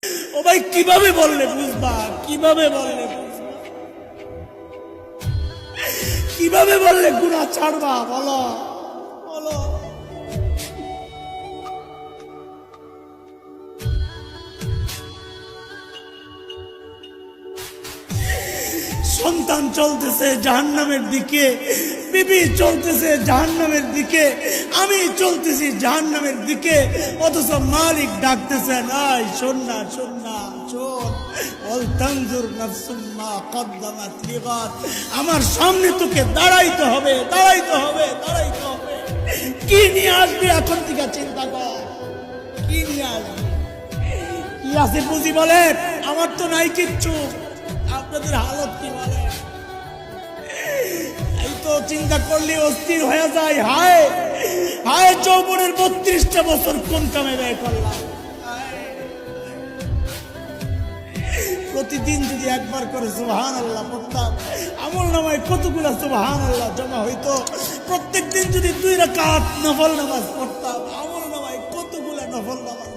ও ভাই কিভাবে বললে বুঝবা, কিভাবে বললে বুঝবা, কিভাবে বললে গুনাহ ছাড়বা, বলো বলো। সন্তান চলতেছে জাহান্নামের দিকে, বিবি চলতেছে জাহান্নামের দিকে, আমি চলতেছি জাহান্নামের দিকে, অথচ মালিক ডাকতেছেন, আয় শোন না শোন না শোন, ওয়াল তানজুর নাফসুম মা কদ্দামাত লিগাদ। আমার সামনে তোকে দাঁড়াইতে হবে, দাঁড়াইতে হবে, দাঁড়াইতে হবে। কি নিয়ে আসবি এখন থেকে চিন্তা কর, কি নিয়ে আসবি, কি আছে বুঝি বলেন। আমার তো নাই কিচ্ছু, আপনাদের হালত কি বলে? এই তো চিন্তা করলে অস্থির হয়ে যায়। হায় হায়, যৌবনের 32টা বছর কোন কামে ব্যয় করলাম। প্রতিদিন যদি একবার করে সুবহানাল্লাহ পড়তাম, আমল নামায় কতগুলা সুবহানাল্লাহ জমা হইতো। প্রত্যেকদিন যদি 2 রাকাত নফল নামাজ পড়তাম, আমল নামায় কতগুলা নফল নামাজ।